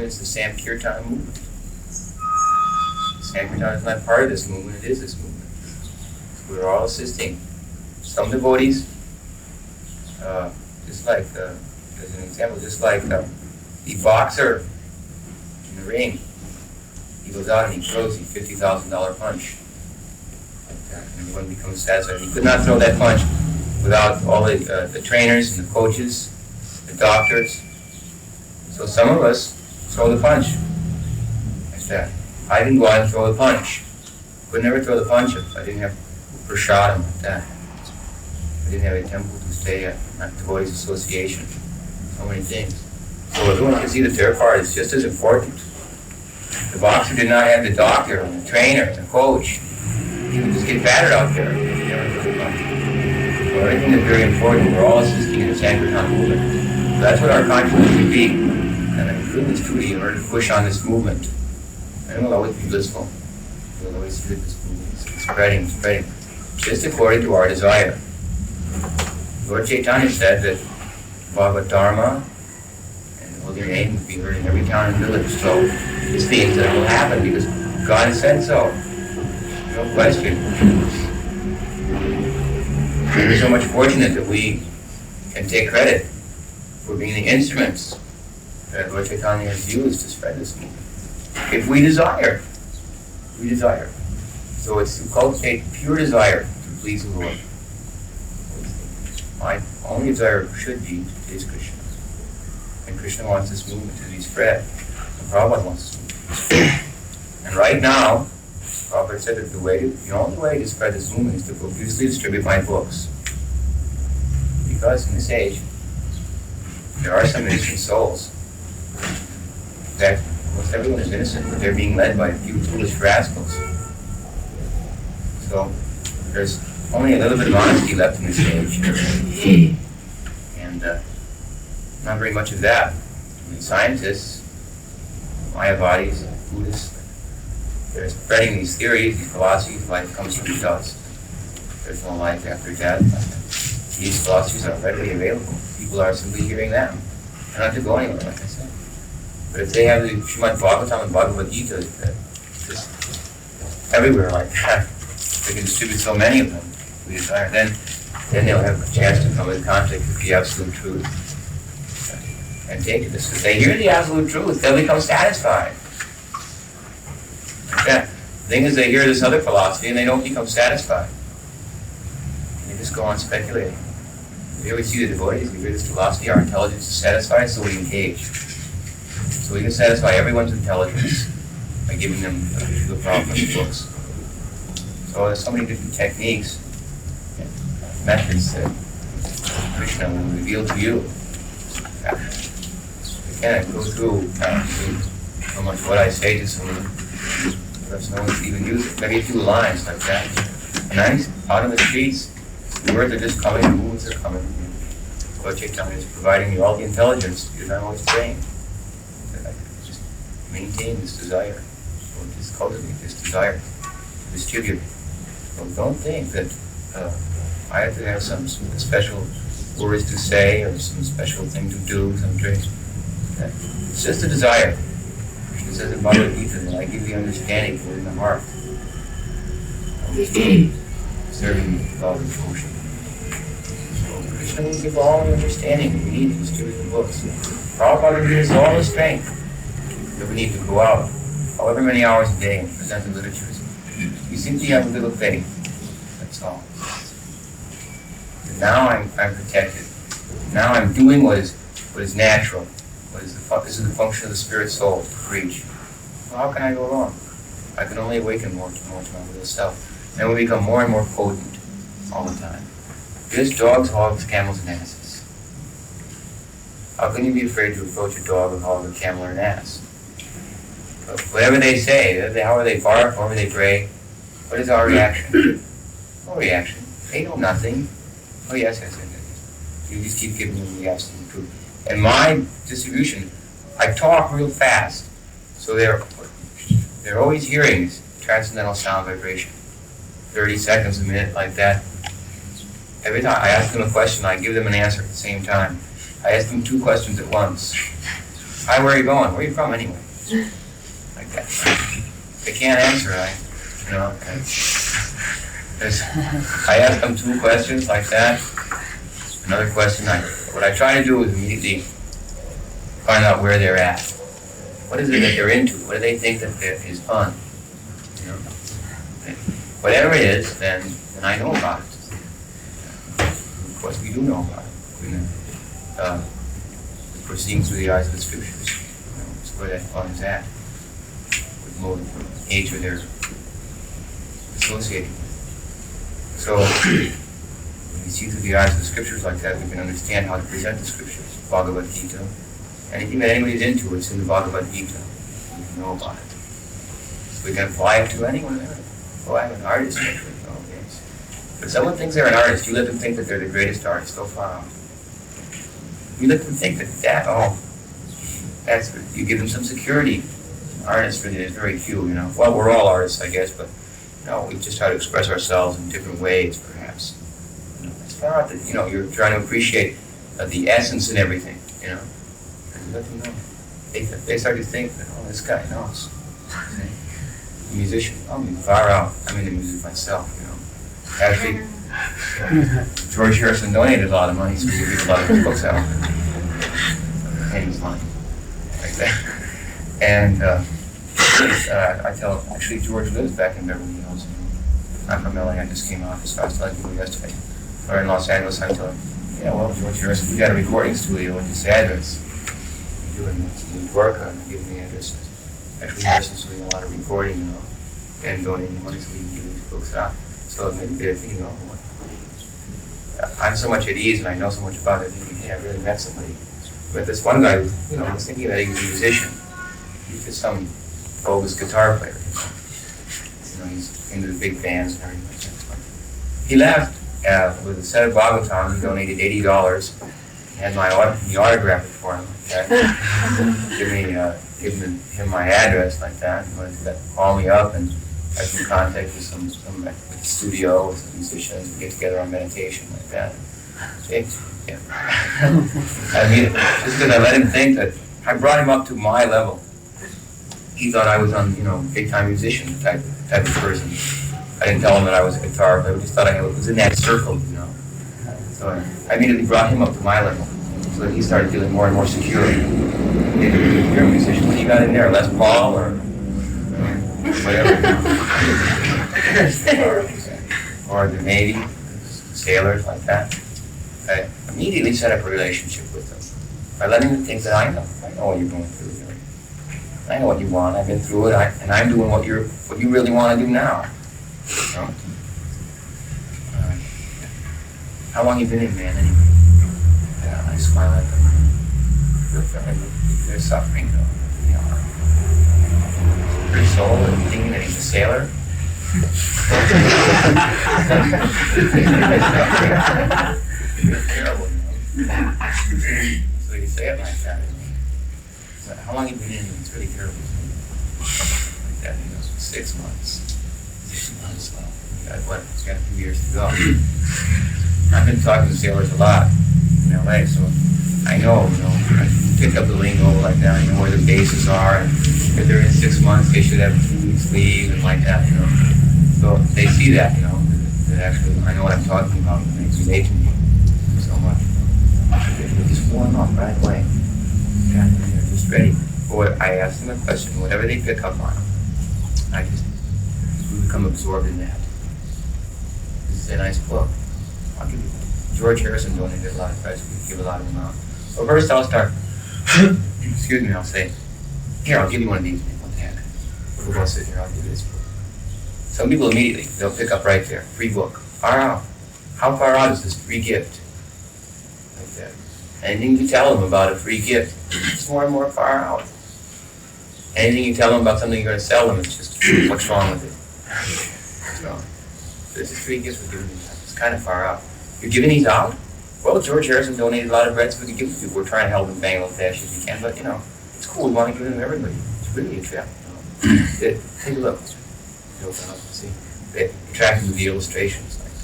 is the Sankirtan movement. Sankirtan is not part of this movement, it is this movement. So we're all assisting. Some devotees, just like, as an example, just like the boxer in the ring. He goes out and he throws a $50,000 punch. Like that. And everyone becomes satisfied. He could not throw that punch without all the trainers and the coaches, the doctors. So some of us throw the punch. Like that. I didn't go out and throw the punch. Could never throw the punch if I didn't have prasadam like that. I didn't have a temple to stay at, not devotees association. So many things. So everyone can see that their part is just as important. The boxer did not have the doctor and the trainer and the coach. He would just get battered out there. He never threw the punch. So everything is very important. We're all assisting in the Sankirtan movement. So that's what our consciousness should be. And in goodness truly, in order to push on this movement, and we'll always be blissful. We'll always see that this movement is spreading, just according to our desire. Lord Chaitanya said that Bhagavad Dharma and the holy name will be heard in every town and village. So this means that it will happen because God has said so. No question. We're so much fortunate that we can take credit for being the instruments that Lord Chaitanya has used to spread this movement. If we desire. We desire. So it's to cultivate pure desire to please the Lord. My only desire should be to please Krishna. And Krishna wants this movement to be spread. And Prabhupada wants this movement to be spread. And right now, Prabhupada said that the only way to spread this movement is to profusely distribute my books. Because in this age, there are some innocent souls that almost everyone is innocent, but they're being led by a few foolish rascals. So there's only a little bit of honesty left in this age. And not very much of that. I mean, scientists, Mayavadis, Buddhists, they're spreading these theories, these philosophies, life comes from dust. There's no life after death. These philosophies are readily available. People are simply hearing them. They don't have to go anywhere, like I said. But if they have the Srimad Bhagavatam and Bhagavad Gita, just everywhere like that, they can distribute so many of them. We desire. Then they'll have a chance to come in contact with the absolute truth and take it. If they hear the absolute truth, they'll become satisfied. Like that. The thing is, they hear this other philosophy and they don't become satisfied. They just go on speculating. If you ever see the devotees, we hear this philosophy, our intelligence is satisfied, so we engage. So we can satisfy everyone's intelligence by giving them the Prabhupada's books. So there's so many different techniques, methods that Krishna will reveal to you. I can't go through so much what I say to someone. Perhaps no one's even used it. Maybe a few lines like that. And I'm out on the streets, the words are just coming, the movements are coming. Lord Chaitanya is providing you all the intelligence because I'm always praying that I can just maintain this desire, or just cultivate this desire to distribute. So don't think that I have to have some special words to say or some special thing to do, some tricks. It's just a desire. Krishna says in Bhagavad Gita that I give the understanding for in the heart. Serving love and devotion. So Krishna will give all the understanding we need to distribute the books. Prabhupada gives us all the strength that we need to go out, however many hours a day, and present the literatures. We simply have a little faith. That's all. And now I'm protected. Now I'm doing what is natural. This is the function of the spirit soul, to preach. Well, how can I go wrong? I can only awaken more to my little self. And we become more and more potent all the time. Just dogs, hogs, camels, and asses. How can you be afraid to approach a dog, a hog, a camel, or an ass? But whatever they say, however they bark, however they bray, what is our reaction? No reaction. They know nothing. Oh yes. You just keep giving them the absolute truth. And my distribution, I talk real fast. So they're always hearing this transcendental sound vibration. 30 seconds, a minute, like that. Every time I ask them a question, I give them an answer at the same time. I ask them 2 questions at once. Hi, where are you going? Where are you from anyway? Like that. They can't answer, I ask them 2 questions like that. Another question, what I try to do is immediately find out where they're at. What is it that they're into? What do they think that is fun? Whatever it is, then I know about it. Of course, we do know about it. Proceeding through the eyes of the scriptures. It's where that fun is at. What mode of nature they're associating with. So, when we see through the eyes of the scriptures like that, we can understand how to present the scriptures. Bhagavad Gita. Anything that anybody's into, it's in the Bhagavad Gita. We can know about it. So we can apply it to anyone. Oh, I'm an artist. But someone thinks they're an artist, you let them think that they're the greatest artist so far out. You let them think that's you give them some security. Artists really is very few, Well, we're all artists, I guess, but we just try to express ourselves in different ways, perhaps. It's far out that you're trying to appreciate the essence in everything, And let them know. They start to think that this guy knows. A musician, I'm far out. I'm into music myself, Actually, George Harrison donated a lot of money, so we give a lot of his books out. And he's lying. Like that. And I tell him, actually, George lives back in Beverly Hills. I'm from LA, I just came out as fast as I could yesterday. Or in Los Angeles, I tell him, George Harrison, we got a recording studio with this address. We're doing some work on it, give me the address. Actually, Harrison's doing a lot of recording, and donating money so we can give these books out. So maybe they think, I'm so much at ease and I know so much about it, thinking, hey, I really met somebody. But this one guy, I was thinking that he was a musician. He's just some bogus guitar player. He's into the big bands and everything like that. He left with a set of Bhagavatam. He donated $80. He had he autographed it for him. Give him my address like that. He wanted to call me up and have some contact with some studio with some musicians and get together on meditation like that. I mean, just because I let him think that I brought him up to my level. He thought I was on, big time musician type of person. I didn't tell him that I was a guitar player. I just thought I was in that circle, So I immediately brought him up to my level, so that he started feeling more and more secure. You're a musician. What do you got in there? Les Paul or whatever. or the Navy, sailors like that. I immediately set up a relationship with them by letting them think that I know what you're going through. I know what you want. I've been through it, and I'm doing what you really want to do now. How long you been in, man? Anyway, I smile at them. They're suffering, though. Their soul and thinking that he's a sailor. Terrible, So you say it like that. How long have you been in? It's really terrible. Like that, 6 months. 6 months. Well, it's got a few years to go. I've been talking to sailors a lot in LA, so I know, I pick up the lingo like that. I know where the bases are, and if they're in 6 months, they should have 2 weeks leave and like that, So they see that, that actually I know what I'm talking about. It makes relate to me so much. They just warm up right away. And they're just ready. Or I ask them a question, whatever they pick up on, I just become absorbed in that. This is a nice book. I'll give you George Harrison donated a lot of price. We give a lot of them out. So first I'll start. Excuse me, I'll say, here, I'll give you one of these. What the heck? We'll go sit here, I'll give you this book. Some people immediately, they'll pick up right there. Free book. Far out. How far out is this free gift? Like that. Anything you tell them about a free gift, it's more and more far out. Anything you tell them about something you're going to sell them, it's just, what's wrong with it? So, this is free gifts we're giving you. It's kind of far out. You're giving these out? Well, George Harrison donated a lot of bread, so we can give to people. We're trying to help them bang as fast as we can, but it's cool. We want to give them to everybody. It's really a trip. Take a look. See, they attract them to the illustrations like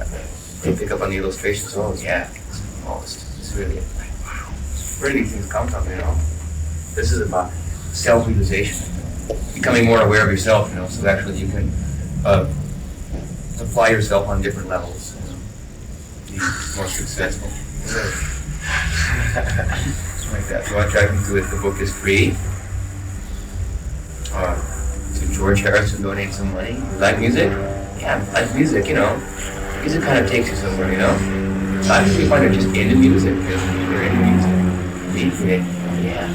that. They pick up on the illustrations. Oh yeah, it's really like wow. where do these things come from, This is about self-realization, becoming more aware of yourself, so actually you can apply yourself on different levels, be more successful. Like that. So I try to do it. The book is free. To George Harrison, donate some money. You like music? Yeah, I like music, Music kind of takes you somewhere, A lot of people find it just into music, they're into music. Being creative, yeah.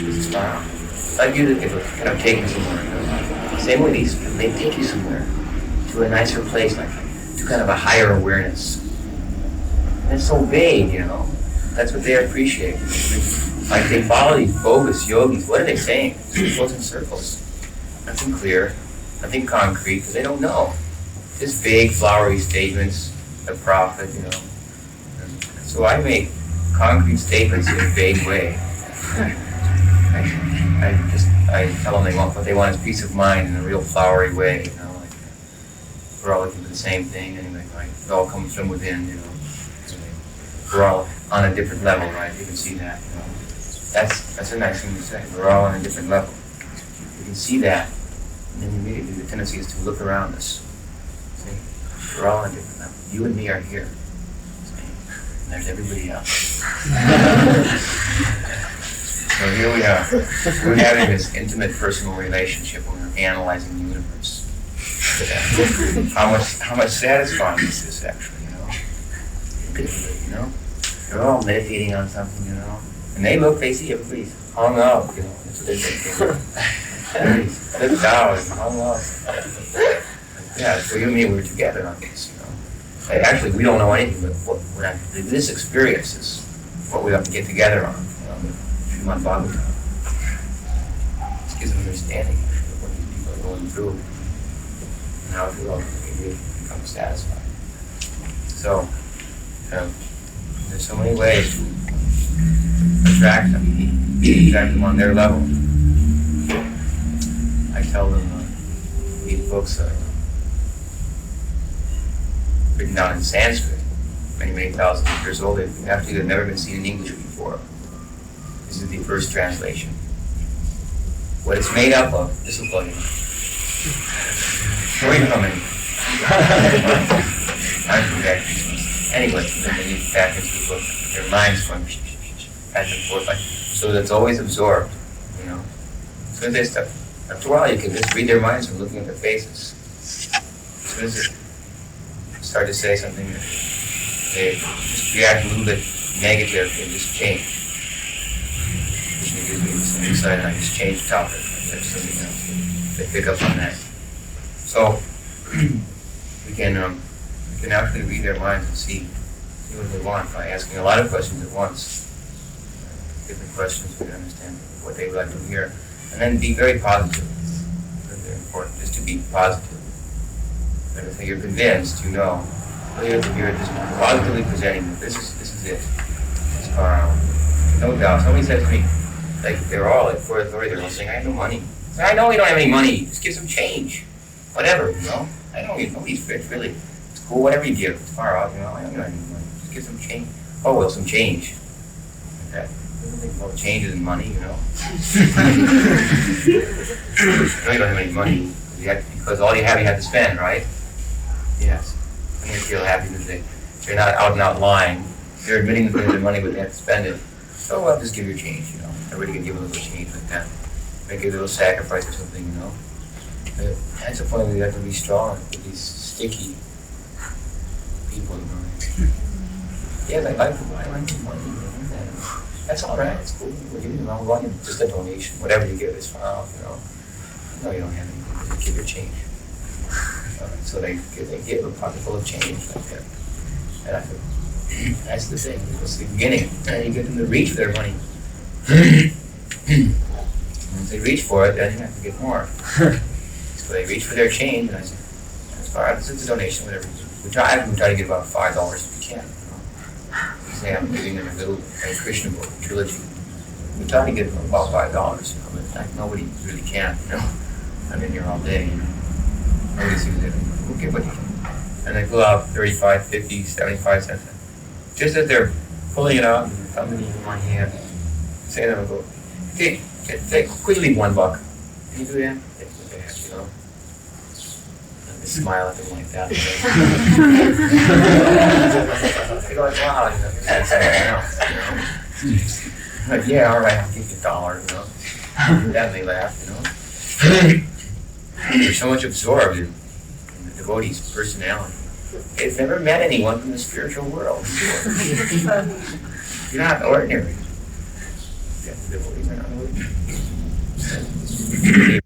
Music's fun. I like music, it'll kind of take you somewhere, Same with these, they take you somewhere. To a nicer place, like to kind of a higher awareness. And it's so vague, That's what they appreciate. Like they follow these bogus yogis. What are they saying? It goes in circles. Nothing clear, nothing concrete, because they don't know. Just vague, flowery statements of profit, So I make concrete statements in a vague way. I tell them what they want is peace of mind in a real flowery way, Like we're all looking for the same thing, anyway. Right? It all comes from within, We're all on a different level, right? You can see that. That's a nice thing to say. We're all on a different level. You can see that, and then immediately the tendency is to look around us. See? We're all on a different level. You and me are here. See? And there's everybody else. So here we are. We're having this intimate personal relationship when we're analyzing the universe. How much satisfying is this actually, They're all meditating on something, And they see everybody's hung up, That's what they're thinking. Everybody's flipped out and hung up. Yeah, so you and me, we're together on this, Actually, we don't know anything, but this experience is what we have to get together on, Srimad Bhagavatam. It gives an understanding of what these people are going through and how to really become satisfied. So, there's so many ways to attract them on their level. I tell them these books are written down in Sanskrit, many thousands of years old. They've never been seen in English before. This is the first translation. What it's made up of, this will plug in. Where are you coming? Anyway, then they get back into the book. Their minds going back and forth, so that's always absorbed, So they start. After a while, you can just read their minds from looking at their faces. As soon as they start to say something, they just react a little bit negative and just change. Which gives me some insight, and I just change the topic. That's something else. They pick up on that. So we can actually read their minds and see what they want by asking a lot of questions at once. Different questions, we can understand what they would like to hear. And then be very positive. Very important, just to be positive. And if you're convinced, you're just positively presenting that this is it. It's far out. No doubt. Somebody said to me, they're all at Port Authority, they're all saying, I have no money. I said, I know you don't have any money, just give some change. Whatever, I know nobody's rich, really. Cool, whatever you give, it's far out, I don't have any money. Just give some change. Oh, well, some change. Like that. Doesn't think about changes in money, You know you don't have any money because all you have to spend, right? Yes. And you feel happy that they're not out and out lying. They're admitting that they have the money, but they have to spend it. So, well, just give your change, Everybody can give a little change like that. Make a little sacrifice or something, But that's the point where you have to be strong with these sticky people, Yes, I like the money, That's all right, it's cool. We're giving just a donation. Whatever you give is fine, No, you don't have anything. Just give your change. So they give a pocket full of change like that. And I said, that's the thing. It's the beginning. And you get them to reach for their money. Once they reach for it, then you have to get more. So they reach for their change, and I said, that's fine. It's a donation, whatever. We try to get about $5 if we can. Say I'm giving them a little Krishna book, trilogy. We try to get them about $5, but nobody really can, I'm in here all day, Nobody sees it. We'll give what you can. And they pull out 35, 50, 75 cents. Just as they're pulling it out, and thumbing it in one hand, say to them, I go, okay, quickly leave $1. Can you do that? They look at, you know. And they smile at them like that. They go, wow, you know, that's something else, you know. Like, yeah, all right, I'll give you $1, you know. Then they laugh, you know. They're so much absorbed in the devotee's personality. They've never met anyone from the spiritual world. You're not ordinary. Yeah, the devotees are not ordinary.